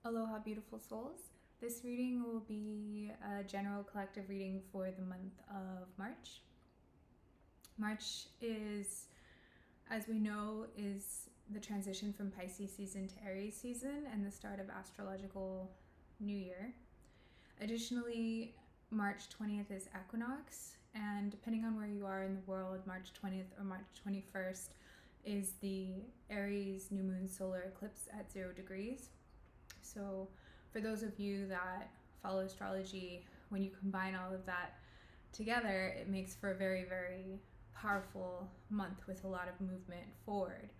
Aloha, beautiful souls. This reading will be a general collective reading for the month of March. March is, as we know, is the transition from Pisces season to Aries season and the start of astrological new year. Additionally, March 20th is equinox, and depending on where you are in the world, March 20th or March 21st is the Aries new moon solar eclipse at 0 degrees. So for those of you that follow astrology, when you combine all of that together, it makes for a very, very powerful month with a lot of movement forward.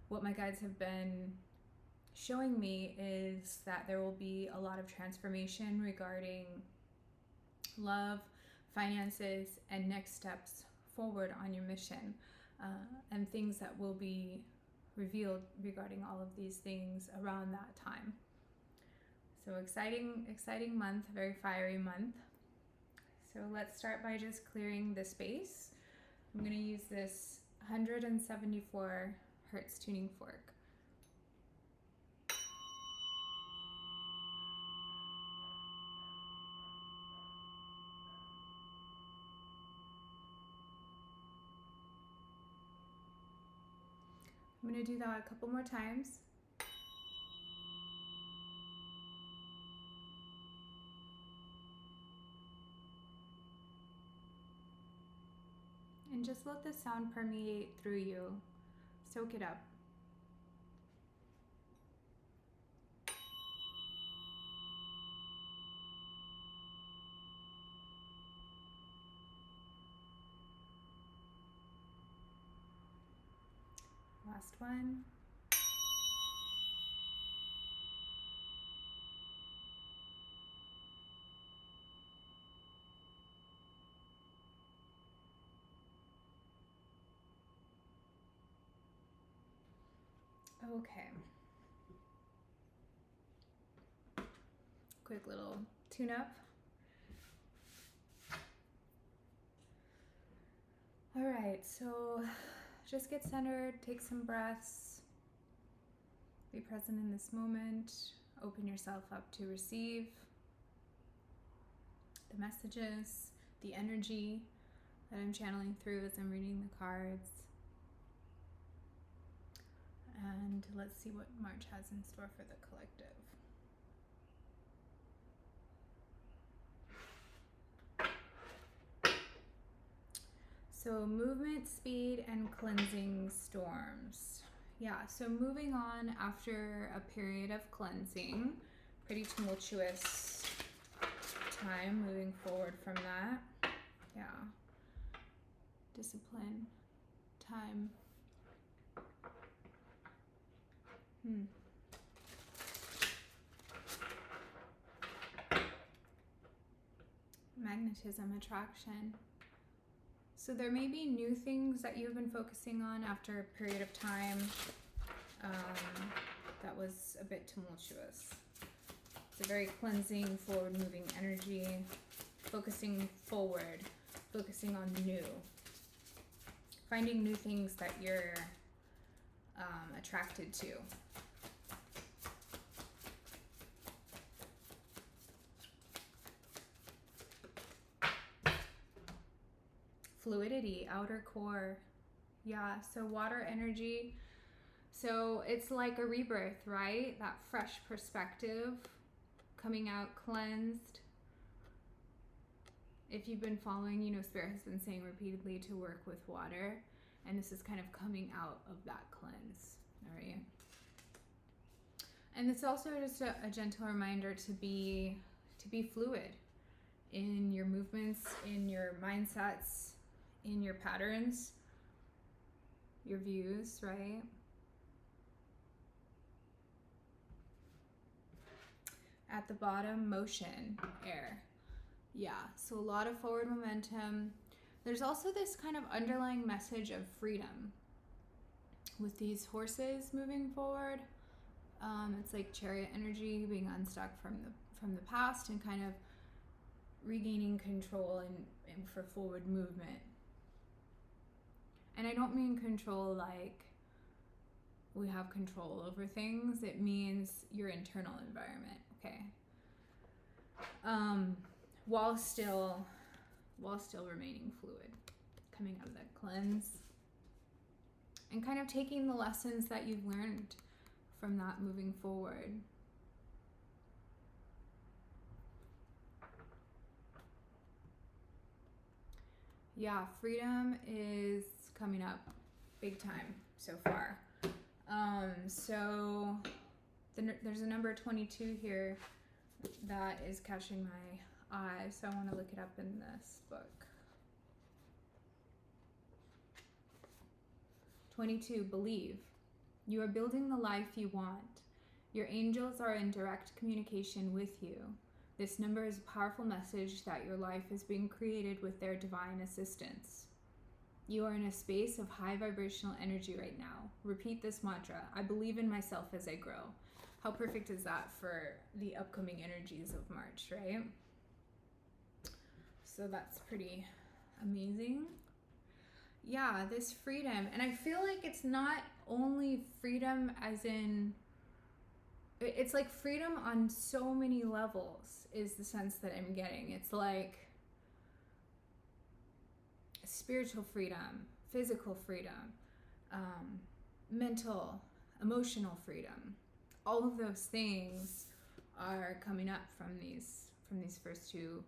What my guides have been showing me is that there will be a lot of transformation regarding love, finances, and next steps forward on your mission, and things that will be revealed regarding all of these things around that time. So exciting month, very fiery month. So let's start by just clearing the space. I'm going to use this 174 hertz tuning fork. I'm going to do that a couple more times. And just let the sound permeate through you. Soak it up. Last one. Okay. Quick little tune-up. All right, so just get centered, take some breaths, be present in this moment, open yourself up to receive the messages, the energy that I'm channeling through as I'm reading the cards. And let's see what March has in store for the collective. So movement, speed, and cleansing storms. Yeah, so moving on after a period of cleansing, pretty tumultuous time moving forward from that. Yeah. Discipline, time. Magnetism, attraction. So there may be new things that you've been focusing on after a period of time that was a bit tumultuous. It's a very cleansing, forward-moving energy, focusing forward, focusing on new, finding new things that you're attracted to. Fluidity, outer core. Yeah, so water energy. So it's like a rebirth, right? That fresh perspective, coming out cleansed. If you've been following, you know, Spirit has been saying repeatedly to work with water, and this is kind of coming out of that cleanse, all right? And it's also just a gentle reminder to be fluid in your movements, in your mindsets, in your patterns, your views, right? At the bottom, motion, air. Yeah, so a lot of forward momentum. There's also this kind of underlying message of freedom with these horses moving forward. It's like chariot energy, being unstuck from the past and kind of regaining control and for forward movement. And I don't mean control like we have control over things. It means your internal environment, okay? While still remaining fluid, coming out of that cleanse and kind of taking the lessons that you've learned from that moving forward. Yeah, freedom is coming up big time so far. So there's a number 22 here that is catching my eye, so I want to look it up in this book. 22, believe. You are building the life you want. Your angels are in direct communication with you. This number is a powerful message that your life is being created with their divine assistance. You are in a space of high vibrational energy right now. Repeat this mantra. I believe in myself as I grow. How perfect is that for the upcoming energies of March, right? So that's pretty amazing. Yeah, this freedom. And I feel like it's not only freedom as in, it's like freedom on so many levels is the sense that I'm getting. It's like spiritual freedom, physical freedom, mental, emotional freedom. All of those things are coming up from these first two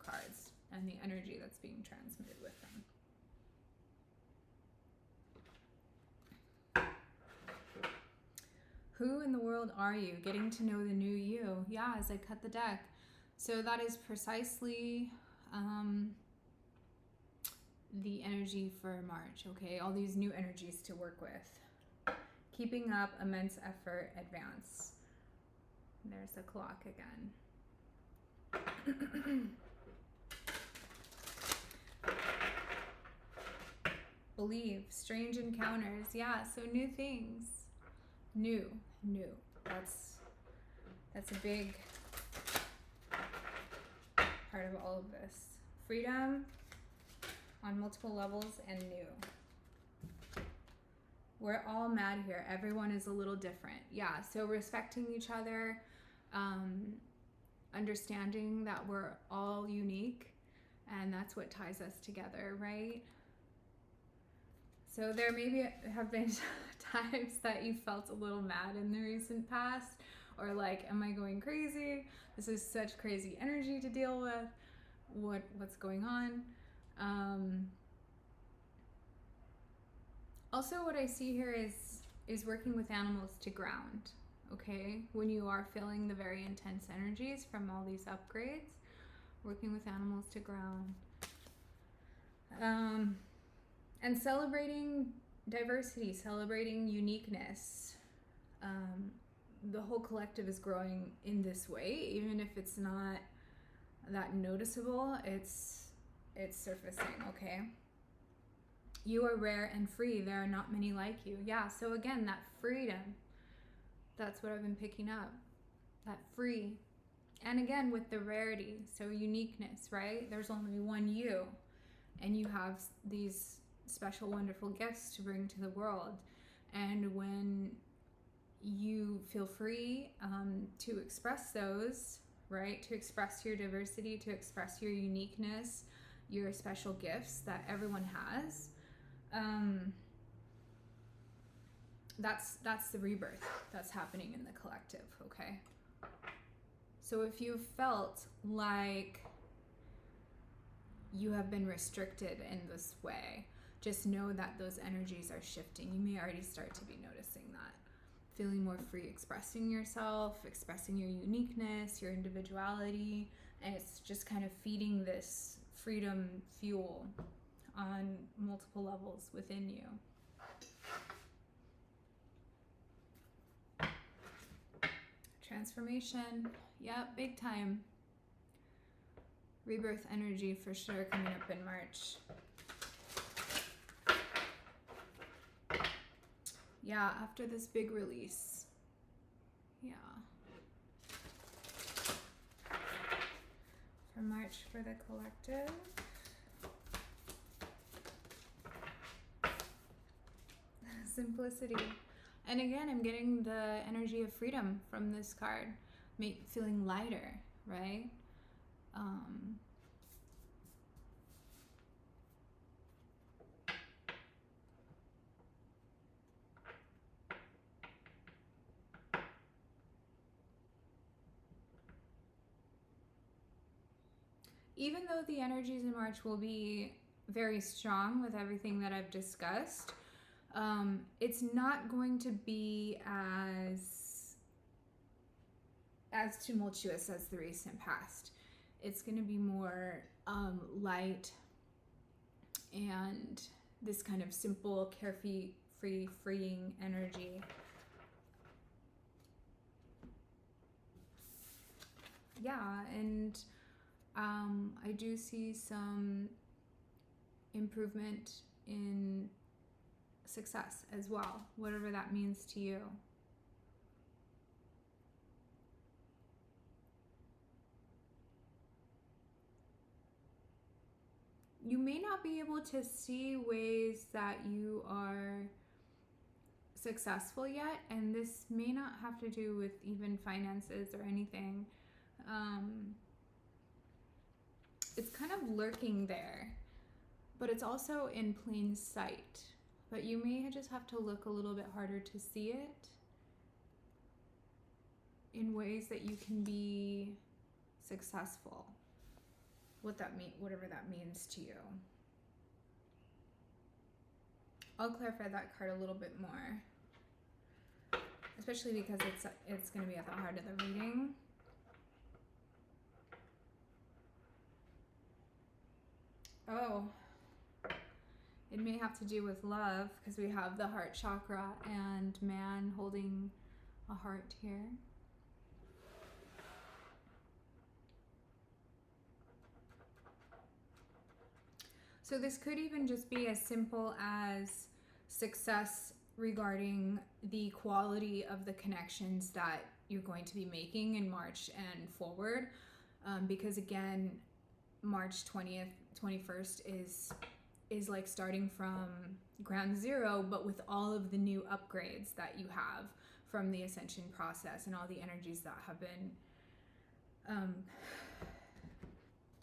cards and the energy that's being transmitted with them. Who in the world are you? Getting to know the new you. Yeah, as I cut the deck. So that is precisely the energy for March, okay? All these new energies to work with. Keeping up, immense effort, advance. There's the clock again. Believe, strange encounters. Yeah, so new things. New. That's a big part of all of this. Freedom on multiple levels and new. We're all mad here. Everyone is a little different. Yeah, so respecting each other, understanding that we're all unique, and that's what ties us together, right? So there maybe have been times that you felt a little mad in the recent past, or like, am I going crazy? This is such crazy energy to deal with. What's going on? Also, what I see here is working with animals to ground, okay? When you are feeling the very intense energies from all these upgrades, working with animals to ground. And celebrating diversity, celebrating uniqueness. The whole collective is growing in this way, even if it's not that noticeable, it's surfacing, okay? You are rare and free. There are not many like you. Yeah, so again, that freedom, that's what I've been picking up. That free. And again, with the rarity, so uniqueness, right? There's only one you, and you have these special, wonderful gifts to bring to the world. And when you feel free to express those, right? To express your diversity, to express your uniqueness, your special gifts that everyone has. That's the rebirth that's happening in the collective, okay? So if you felt like you have been restricted in this way, just know that those energies are shifting. You may already start to be noticing that. Feeling more free, expressing yourself, expressing your uniqueness, your individuality, and it's just kind of feeding this freedom fuel on multiple levels within you. Transformation, yep, big time. Rebirth energy for sure coming up in March. Yeah, after this big release. Yeah. For March for the collective. Simplicity. And again, I'm getting the energy of freedom from this card. Feeling lighter, right? Even though the energies in March will be very strong with everything that I've discussed, it's not going to be as tumultuous as the recent past. It's going to be more light and this kind of simple, carefree, freeing energy. Yeah, and I do see some improvement in success as well, whatever that means to you. You may not be able to see ways that you are successful yet, and this may not have to do with even finances or anything. It's kind of lurking there, but it's also in plain sight. But you may just have to look a little bit harder to see it in ways that you can be successful. Whatever that means to you. I'll clarify that card a little bit more, especially because it's going to be at the heart of the reading. Oh, it may have to do with love because we have the heart chakra and man holding a heart here. So this could even just be as simple as success regarding the quality of the connections that you're going to be making in March and forward. Because again, March 20th, 21st is like starting from ground zero, but with all of the new upgrades that you have from the ascension process and all the energies that have been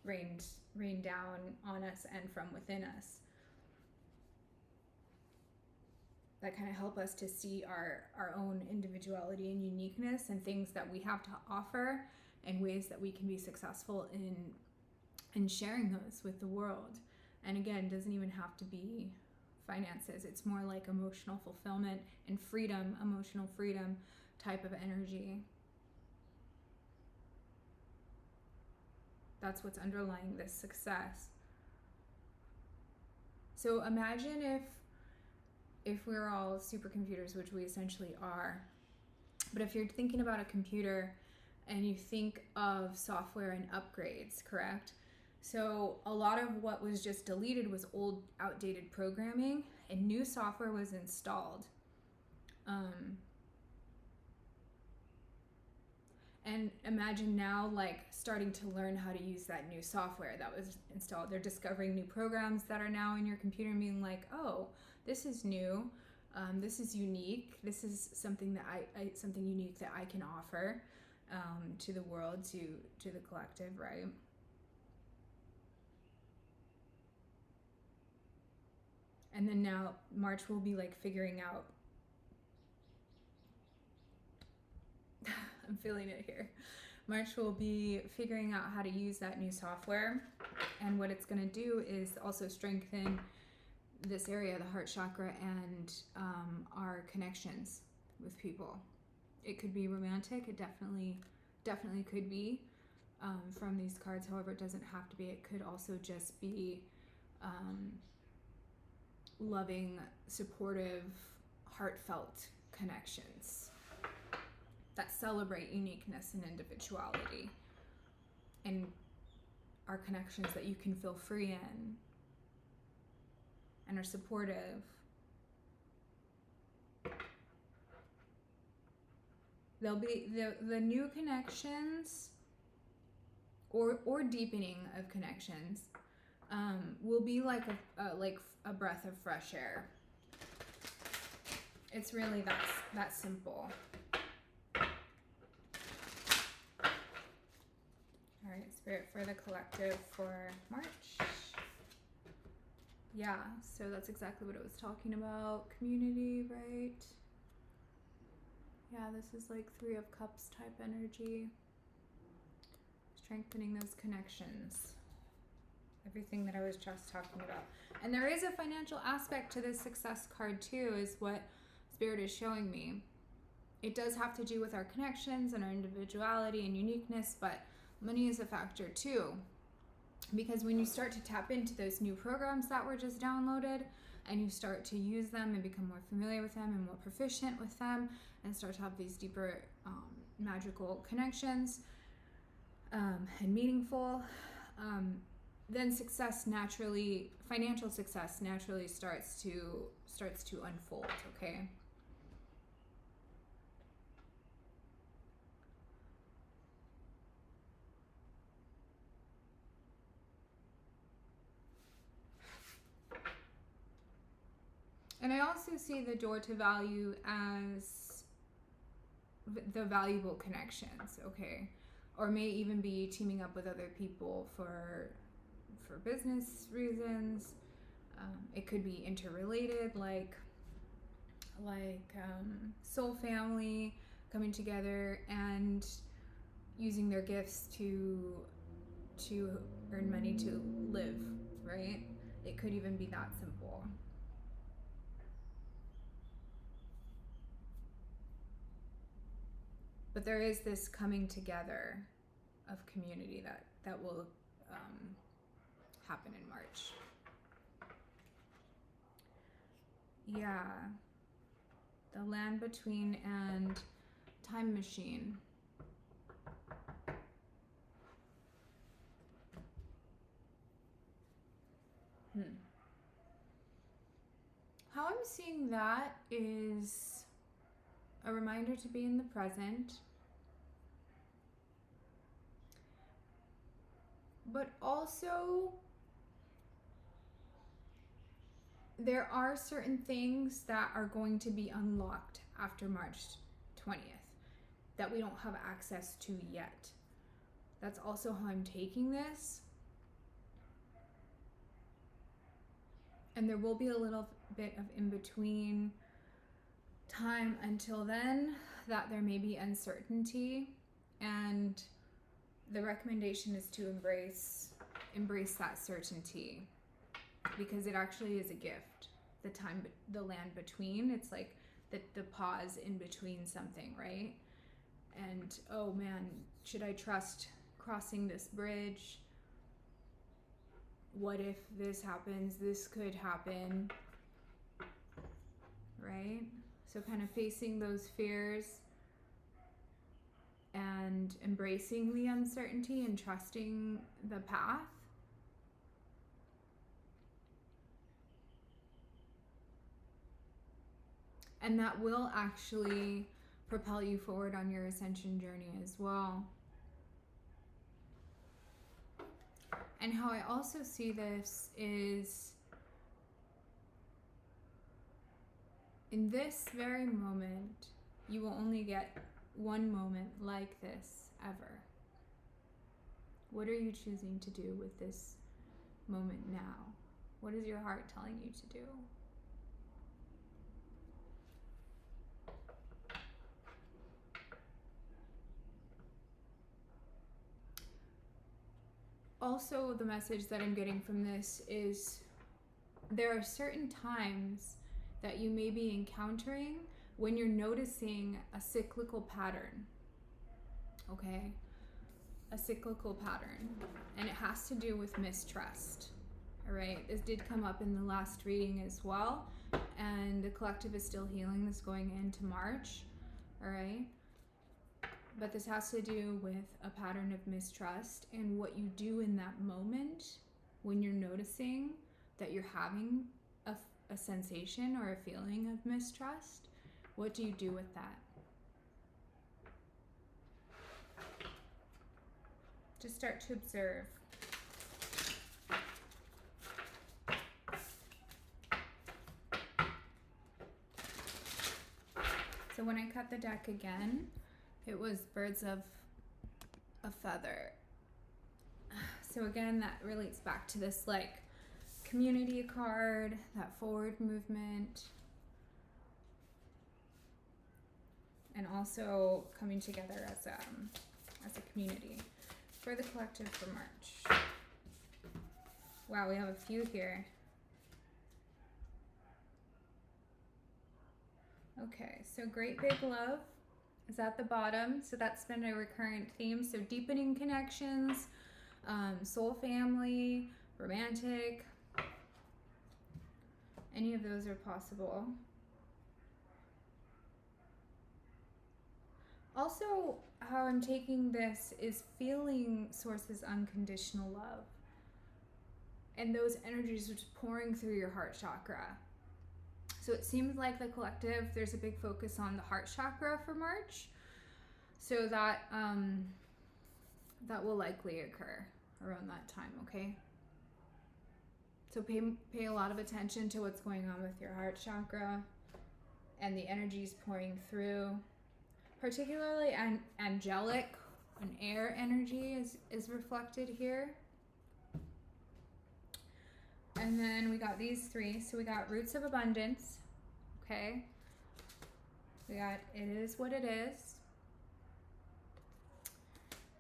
rained down on us and from within us, that kind of help us to see our own individuality and uniqueness and things that we have to offer and ways that we can be successful in sharing those with the world. And again, doesn't even have to be finances. It's more like emotional fulfillment and freedom, emotional freedom type of energy. That's what's underlying this success. So imagine if we're all supercomputers, which we essentially are, but if you're thinking about a computer and you think of software and upgrades, correct? So a lot of what was just deleted was old, outdated programming, and new software was installed. And imagine now, like, starting to learn how to use that new software that was installed. They're discovering new programs that are now in your computer and being like, oh, this is new. This is unique. This is something that something unique that I can offer to the world, to the collective, right? And then now March will be like figuring out, I'm feeling it here. March will be figuring out how to use that new software. And what it's going to do is also strengthen this area, the heart chakra, and our connections with people. It could be romantic. It definitely could be from these cards. However, it doesn't have to be. It could also just be loving, supportive, heartfelt connections that celebrate uniqueness and individuality, and are connections that you can feel free in and are supportive. There'll be the new connections or deepening of connections will be like a breath of fresh air. It's really that simple. All right, Spirit, for the collective for March. Yeah, so that's exactly what it was talking about. Community, right? Yeah, this is like 3 of Cups type energy. Strengthening those connections. Everything that I was just talking about. And there is a financial aspect to this success card too, is what Spirit is showing me. It does have to do with our connections and our individuality and uniqueness, but money is a factor too. Because when you start to tap into those new programs that were just downloaded and you start to use them and become more familiar with them and more proficient with them and start to have these deeper magical connections and meaningful, then success naturally, financial success naturally starts to unfold, okay? And I also see the door to value as the valuable connections, okay? Or may even be teaming up with other people for business reasons. It could be interrelated, like soul family coming together and using their gifts to earn money to live, right? It could even be that simple. But there is this coming together of community that will happen in March. Yeah. The Land Between and Time Machine. How I'm seeing that is a reminder to be in the present, but also there are certain things that are going to be unlocked after March 20th that we don't have access to yet. That's also how I'm taking this. And there will be a little bit of in-between time until then that there may be uncertainty, and the recommendation is to embrace that certainty, because it actually is a gift. The land between, it's like the pause in between something, right? And oh man, should I trust crossing this bridge? What if this happens? This could happen, right? So kind of facing those fears and embracing the uncertainty and trusting the path. And that will actually propel you forward on your ascension journey as well. And how I also see this is, in this very moment, you will only get one moment like this ever. What are you choosing to do with this moment now? What is your heart telling you to do? Also, the message that I'm getting from this is there are certain times that you may be encountering when you're noticing a cyclical pattern, okay? A cyclical pattern, and it has to do with mistrust, all right? This did come up in the last reading as well, and the collective is still healing this going into March, all right? But this has to do with a pattern of mistrust and what you do in that moment when you're noticing that you're having a sensation or a feeling of mistrust. What do you do with that? Just start to observe. when I cut the deck again, it was birds of a feather. So again, that relates back to this like community card, that forward movement, and also coming together as a community for the collective for March. Wow, we have a few here. Okay, so great big love is at the bottom. So that's been a recurrent theme. So deepening connections, soul family, romantic, any of those are possible. Also, how I'm taking this is feeling Source's unconditional love. And those energies are just pouring through your heart chakra. So it seems like the collective, there's a big focus on the heart chakra for March. So that that will likely occur around that time, okay? So pay a lot of attention to what's going on with your heart chakra and the energies pouring through. Particularly angelic, an air energy is reflected here. And then we got these three. So we got roots of abundance, okay? We got it is what it is.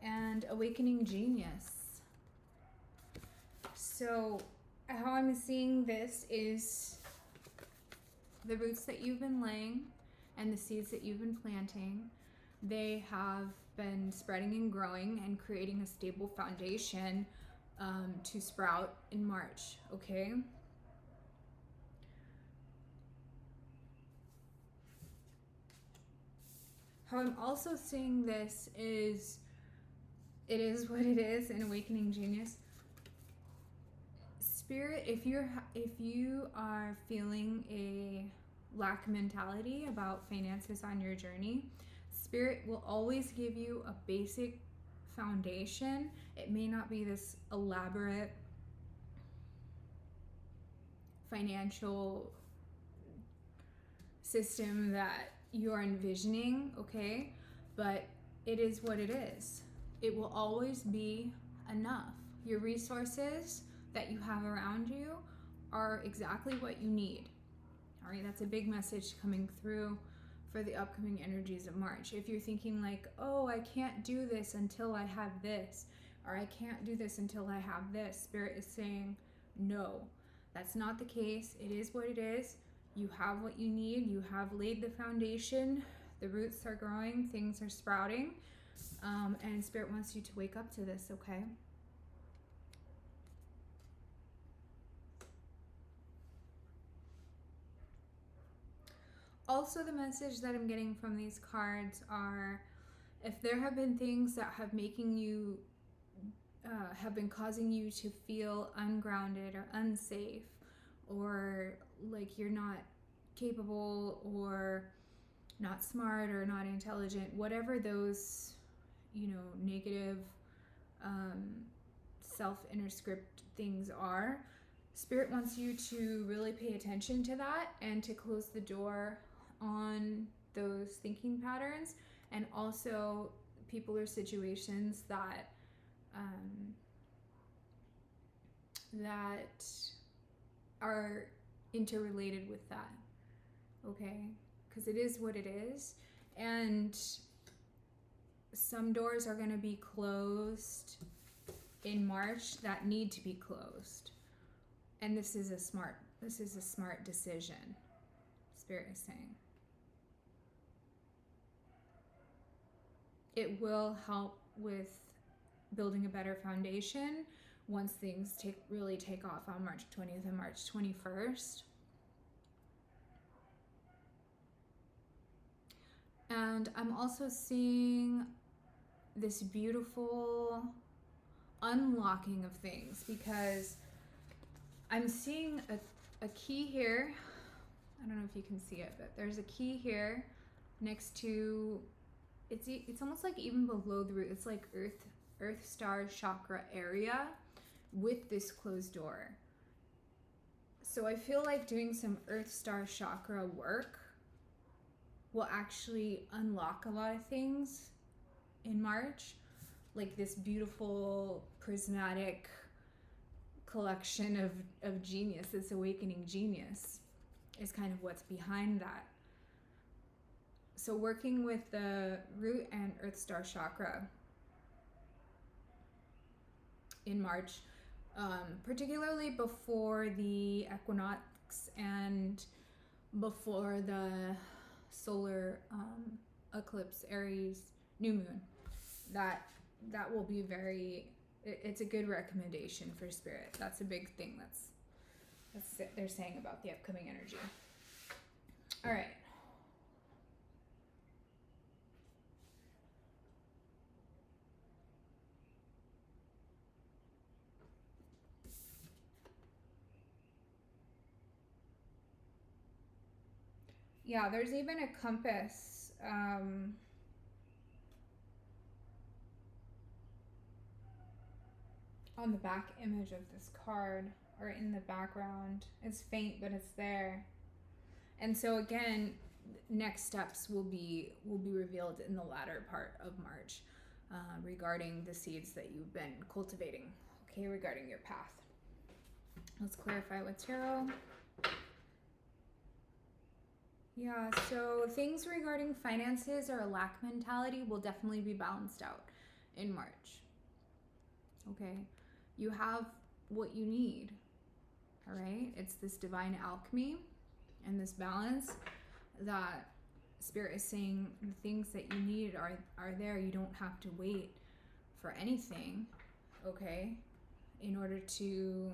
And awakening genius. So how I'm seeing this is the roots that you've been laying and the seeds that you've been planting. They have been spreading and growing and creating a stable foundation to sprout in March, okay? How I'm also seeing this is, it is what it is in Awakening Genius. Spirit, if you are feeling a lack mentality about finances on your journey, Spirit will always give you a basic foundation. It may not be this elaborate financial system that you're envisioning, okay? But it is what it is. It will always be enough. Your resources that you have around you are exactly what you need. All right, that's a big message coming through for the upcoming energies of March. If you're thinking like, oh, I can't do this until I have this, or I can't do this until I have this, Spirit is saying, no, that's not the case. It is what it is. You have what you need. You have laid the foundation. The roots are growing. Things are sprouting. And Spirit wants you to wake up to this, okay? Also, the message that I'm getting from these cards are, if there have been things that have been causing you to feel ungrounded or unsafe, or like you're not capable or not smart or not intelligent, whatever those, negative self-inner script things are, Spirit wants you to really pay attention to that and to close the door on those thinking patterns, and also people or situations that that are interrelated with that, okay? Because it is what it is, and some doors are going to be closed in March that need to be closed, and this is a smart decision, Spirit is saying. It will help with building a better foundation once things really take off on March 20th and March 21st. And I'm also seeing this beautiful unlocking of things, because I'm seeing a key here. I don't know if you can see it, but there's a key here next to, it's almost like even below the root. It's like earth star chakra area with this closed door. So I feel like doing some earth star chakra work will actually unlock a lot of things in March, like this beautiful prismatic collection of genius, this awakening genius is kind of what's behind that. So working with the root and earth star chakra in March, particularly before the equinox and before the solar eclipse, Aries new moon, that will be it's a good recommendation for spirit. That's a big thing that's they're saying about the upcoming energy. All right. Yeah, there's even a compass. On the back image of this card, or in the background. It's faint, but it's there. And so again, next steps will be revealed in the latter part of March, regarding the seeds that you've been cultivating, okay, regarding your path. Let's clarify with tarot. Yeah, so things regarding finances or a lack mentality will definitely be balanced out in March. Okay, you have what you need, all right? It's this divine alchemy and this balance that Spirit is saying the things that you need are there. You don't have to wait for anything, okay, in order to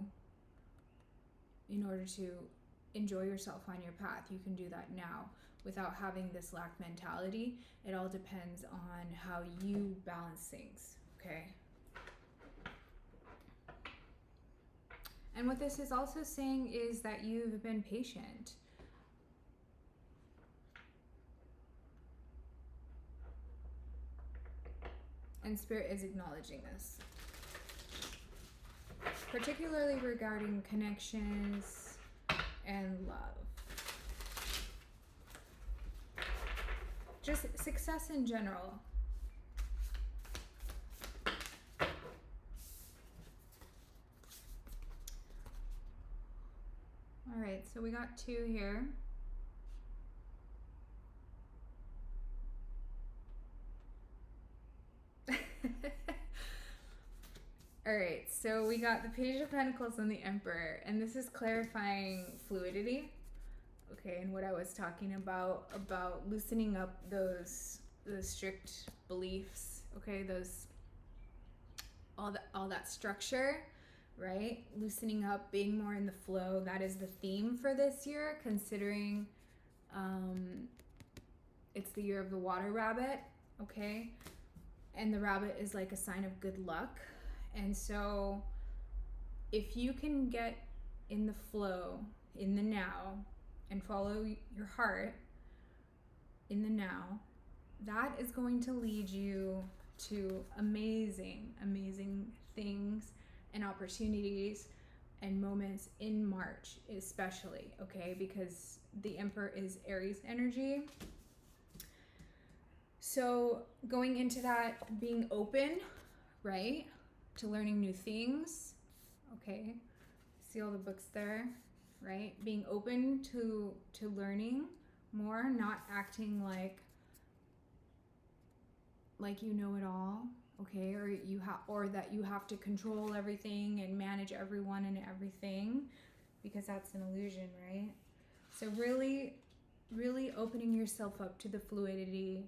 enjoy yourself on your path. You can do that now without having this lack mentality. It all depends on how you balance things, okay? And what this is also saying is that you've been patient. And Spirit is acknowledging this. Particularly regarding connections and love. Just success in general. All right, so we got 2 here. All right, so we got the Page of Pentacles and the Emperor, and this is clarifying fluidity, okay, and what I was talking about loosening up those strict beliefs, okay, those all that structure, right? Loosening up, being more in the flow. That is the theme for this year, considering it's the year of the water rabbit, okay, and the rabbit is like a sign of good luck. And so if you can get in the flow, in the now, and follow your heart in the now, that is going to lead you to amazing, amazing things and opportunities and moments in March, especially, okay? Because the Emperor is Aries energy. So going into that, being open, right, to learning new things, okay? See all the books there, right? Being open to learning more, not acting like you know it all, okay? Or that you have to control everything and manage everyone and everything, because that's an illusion, right? So really, really opening yourself up to the fluidity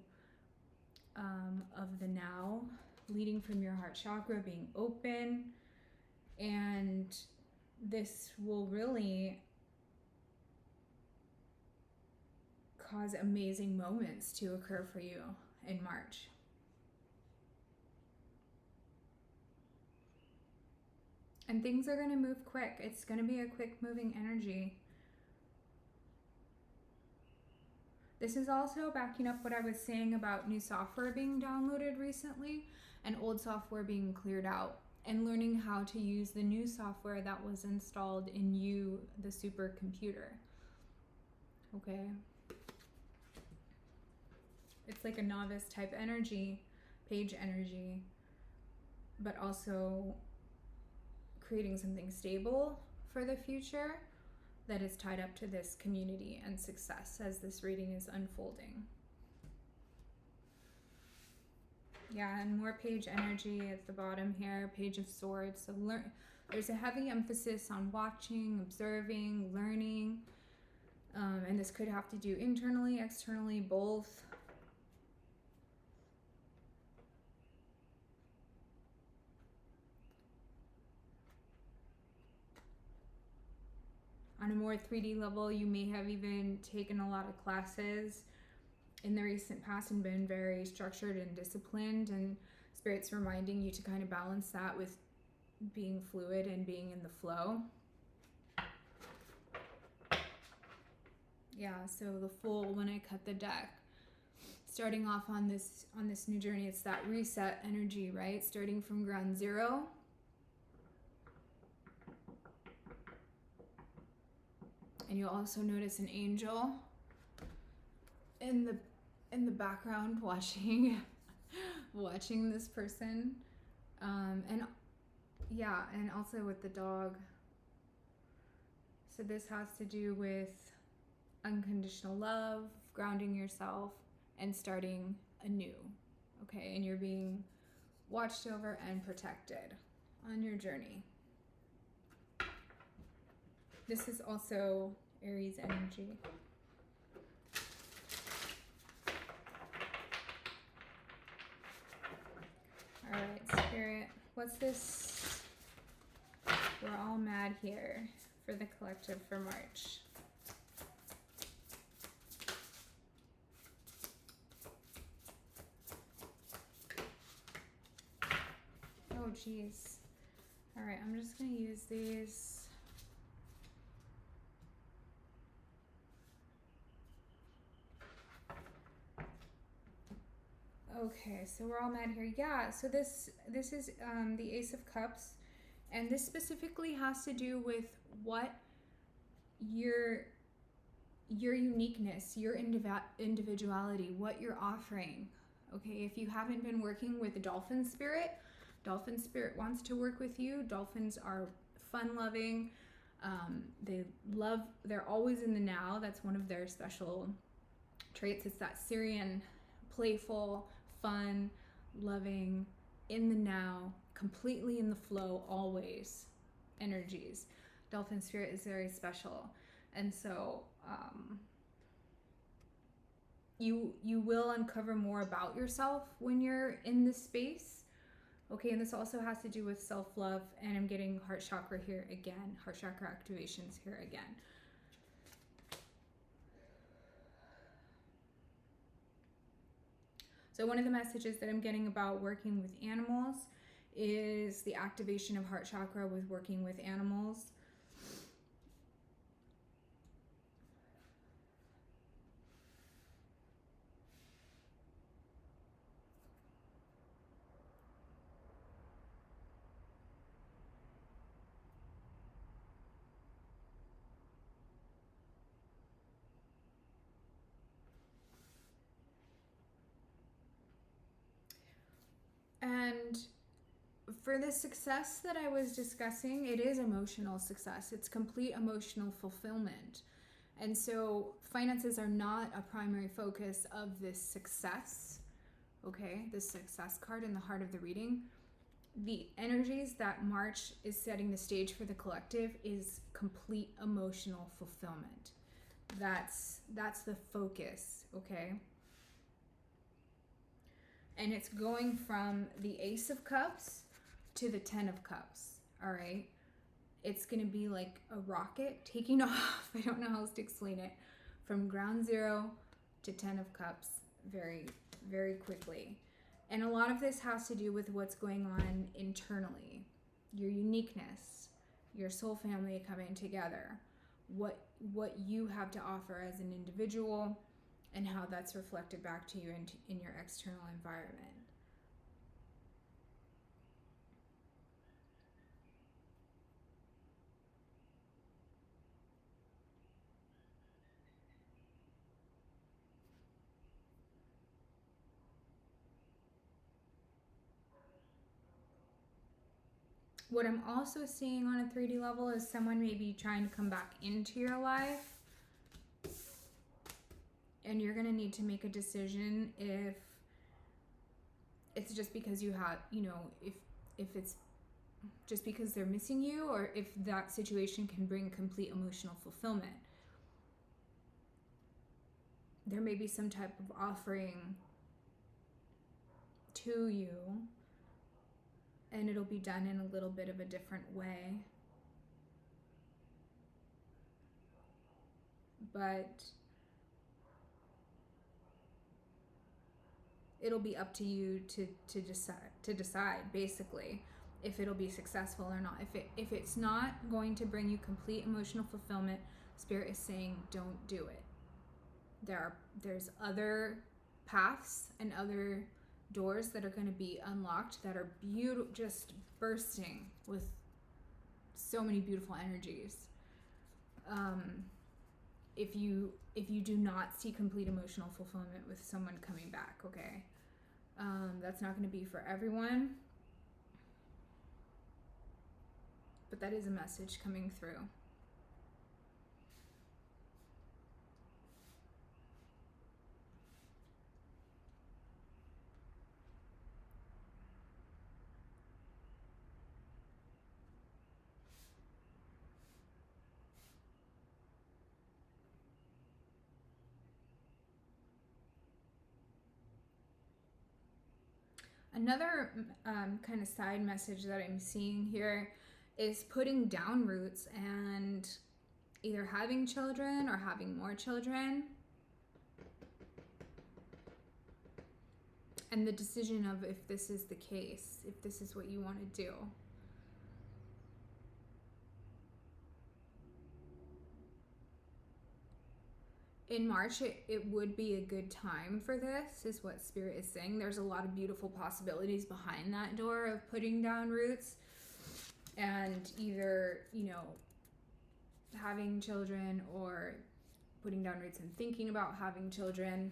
of the now, leading from your heart chakra, being open, and this will really cause amazing moments to occur for you in March. And things are going to move quick. It's going to be a quick moving energy. This is also backing up what I was saying about new software being downloaded recently and old software being cleared out, and learning how to use the new software that was installed in you, the supercomputer. Okay. it's like a novice type energy, page energy, but also creating something stable for the future that is tied up to this community and success as this reading is unfolding. Yeah, and more page energy at the bottom here, Page of Swords. So there's a heavy emphasis on watching, observing, learning, and this could have to do internally, externally, both. On a more 3D level, you may have even taken a lot of classes in the recent past and been very structured and disciplined, and Spirit's reminding you to kind of balance that with being fluid and being in the flow. Yeah, so the Fool, when I cut the deck, starting off on this new journey, it's that reset energy, right? Starting from ground zero. And you'll also notice an angel in the background watching this person, and yeah, and also with the dog. So this has to do with unconditional love, grounding yourself, and starting anew. Okay, and you're being watched over and protected on your journey. This is also Aries energy. All right, Spirit, what's this? We're all mad here for the collective for March. Oh, geez. All right, I'm just going to use these. Okay, so we're all mad here. Yeah, so this is the Ace of Cups, and this specifically has to do with what your uniqueness, your individuality, what you're offering. Okay, if you haven't been working with Dolphin Spirit wants to work with you. Dolphins are fun-loving. They're always in the now. That's one of their special traits. It's that Syrian, playful, fun, loving, in the now, completely in the flow, always energies. Dolphin Spirit is very special. And so you will uncover more about yourself when you're in this space. Okay, and this also has to do with self-love, and I'm getting heart chakra here again, heart chakra activations here again. So one of the messages that I'm getting about working with animals is the activation of heart chakra with working with animals. And for the success that I was discussing, it is emotional success. It's complete emotional fulfillment. And so finances are not a primary focus of this success, okay? This success card in the heart of the reading. The energies that March is setting the stage for the collective is complete emotional fulfillment. That's the focus, okay? And it's going from the Ace of Cups to the 10 of Cups, all right? It's going to be like a rocket taking off. I don't know how else to explain it. From ground zero to 10 of Cups very, very quickly. And a lot of this has to do with what's going on internally. Your uniqueness, your soul family coming together, what you have to offer as an individual, and how that's reflected back to you in your external environment. What I'm also seeing on a 3D level is someone maybe trying to come back into your life. And you're going to need to make a decision if it's just because you have, you know, if it's just because they're missing you, or if that situation can bring complete emotional fulfillment. There may be some type of offering to you, and it'll be done in a little bit of a different way. But it'll be up to you to decide basically if it'll be successful or not. If it's not going to bring you complete emotional fulfillment, Spirit is saying don't do it. There's other paths and other doors that are going to be unlocked that are beautiful, just bursting with so many beautiful energies. If you do not see complete emotional fulfillment with someone coming back, okay? That's not going to be for everyone. But that is a message coming through. Another kind of side message that I'm seeing here is putting down roots and either having children or having more children. And the decision of if this is the case, if this is what you want to do. In March, it would be a good time for this, is what Spirit is saying. There's a lot of beautiful possibilities behind that door of putting down roots and either, you know, having children or putting down roots and thinking about having children.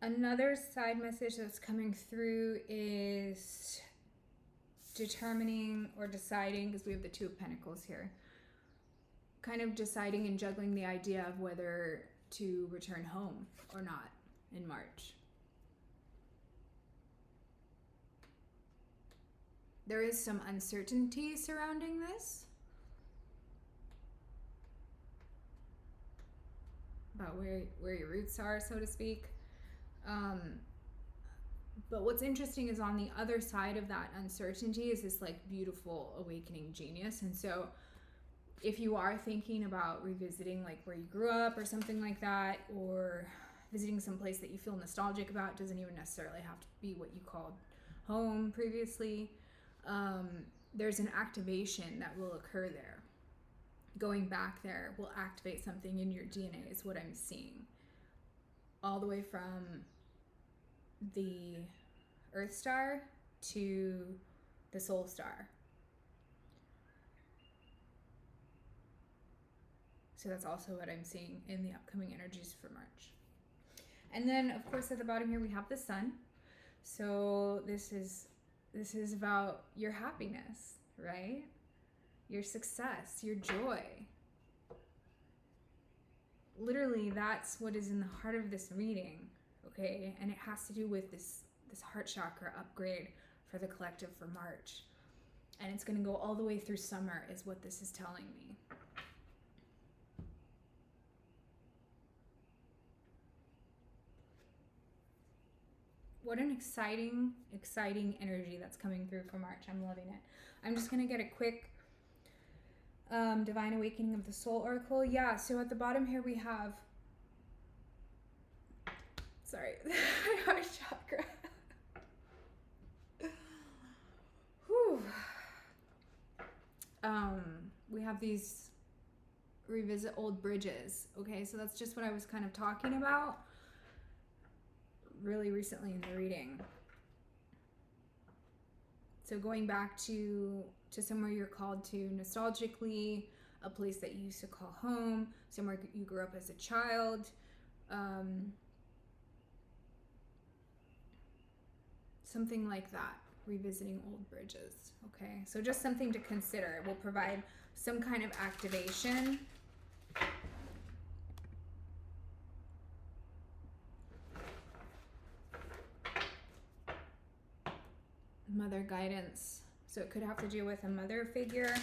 Another side message that's coming through is determining or deciding, because we have the Two of Pentacles here, kind of deciding and juggling the idea of whether to return home or not in March. There is some uncertainty surrounding this about where your roots are, so to speak. But what's interesting is on the other side of that uncertainty is this like beautiful awakening genius. And so if you are thinking about revisiting like where you grew up or something like that, or visiting some place that you feel nostalgic about, doesn't even necessarily have to be what you called home previously. There's an activation that will occur there. Going back there will activate something in your DNA is what I'm seeing. All the way from the Earth Star to the Soul Star. So that's also what I'm seeing in the upcoming energies for March. And then, of course, at the bottom here we have the Sun. So this is about your happiness, right? Your success, your joy. Literally, that's what is in the heart of this reading, okay? And it has to do with this heart chakra upgrade for the collective for March. And it's going to go all the way through summer is what this is telling me. What an exciting energy that's coming through for March. I'm loving it. I'm just going to get a quick Divine Awakening of the Soul Oracle. Yeah, so at the bottom here we have, my heart chakra. Whew. We have these revisit old bridges. Okay, so that's just what I was kind of talking about really recently in the reading. So going back to somewhere you're called to nostalgically, a place that you used to call home, somewhere you grew up as a child, something like that, revisiting old bridges. Okay, so just something to consider. It will provide some kind of activation. Mother guidance. So it could have to do with a mother figure.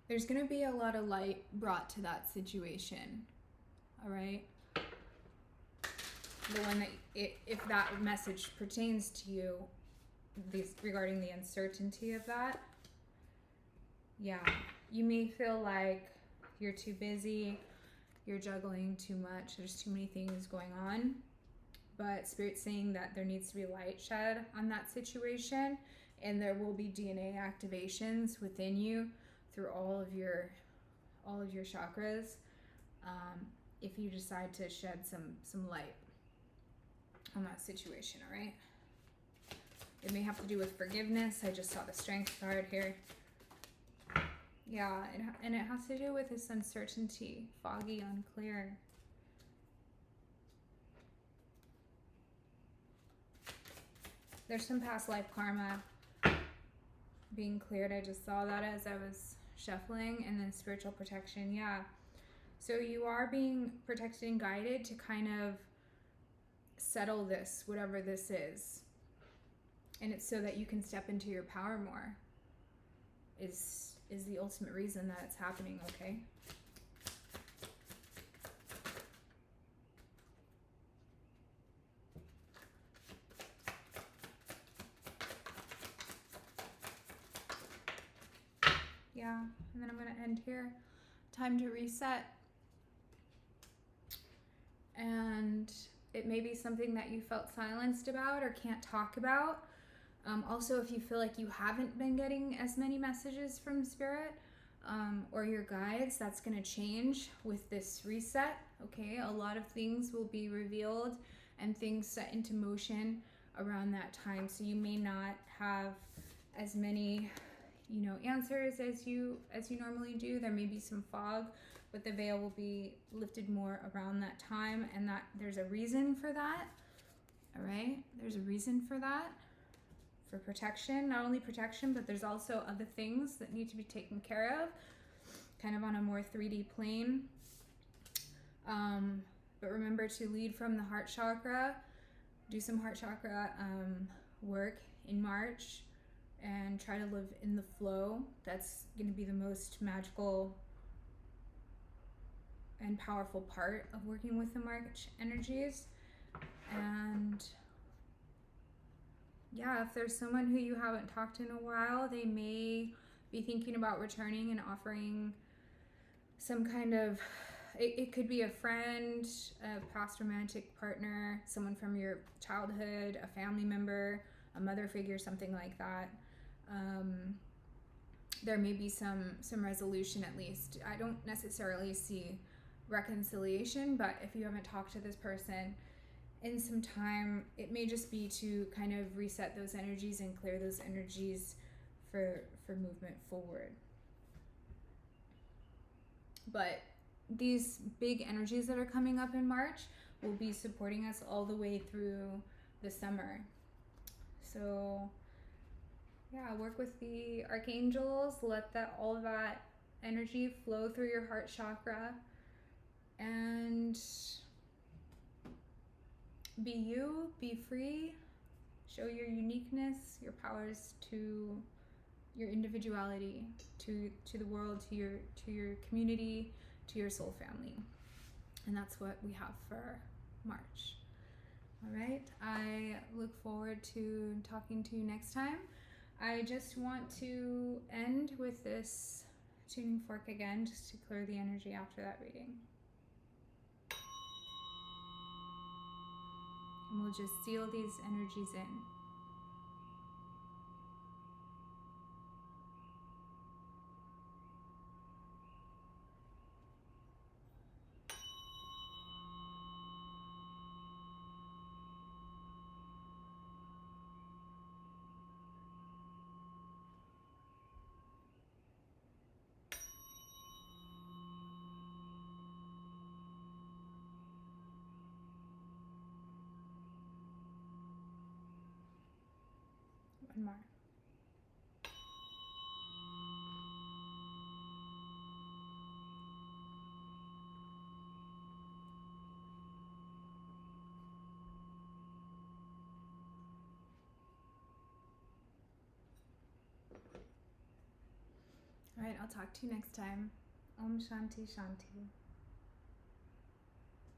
There's going to be a lot of light brought to that situation. All right? The one that, if that message pertains to you, regarding the uncertainty of that, yeah, you may feel like you're too busy, you're juggling too much, there's too many things going on, but Spirit's saying that there needs to be light shed on that situation, and there will be DNA activations within you through all of your chakras, if you decide to shed some light on that situation. All right, it may have to do with forgiveness. I just saw the Strength card here. Yeah, and it has to do with this uncertainty, foggy, unclear. There's some past life karma being cleared. I just saw that as I was shuffling. And then spiritual protection, yeah. So you are being protected and guided to kind of settle this, whatever this is. And it's so that you can step into your power more, is the ultimate reason that it's happening, okay? Yeah, and then I'm going to end here. Time to reset. And it may be something that you felt silenced about or can't talk about. Also, if you feel like you haven't been getting as many messages from Spirit or your guides, that's going to change with this reset, okay? A lot of things will be revealed and things set into motion around that time. So you may not have as many, answers as you normally do. There may be some fog, but the veil will be lifted more around that time, and that there's a reason for that. All right? There's a reason for that. For protection, not only protection, but there's also other things that need to be taken care of, kind of on a more 3D plane. But remember to lead from the heart chakra. Do some heart chakra work in March, and try to live in the flow. That's going to be the most magical and powerful part of working with the March energies. And yeah, if there's someone who you haven't talked to in a while, they may be thinking about returning and offering some kind of, it could be a friend, a past romantic partner, someone from your childhood, a family member, a mother figure, something like that. There may be some resolution at least. I don't necessarily see reconciliation, but if you haven't talked to this person in some time, it may just be to kind of reset those energies and clear those energies for movement forward. But these big energies that are coming up in March will be supporting us all the way through the summer. So yeah, work with the archangels, let all of that energy flow through your heart chakra, and be you, be free, show your uniqueness, your powers, to your individuality, to the world, to your community, to your soul family. And that's what we have for March. All right, I look forward to talking to you next time. I just want to end with this tuning fork again, just to clear the energy after that reading. And we'll just seal these energies in. and more. All right, I'll talk to you next time. Om Shanti Shanti.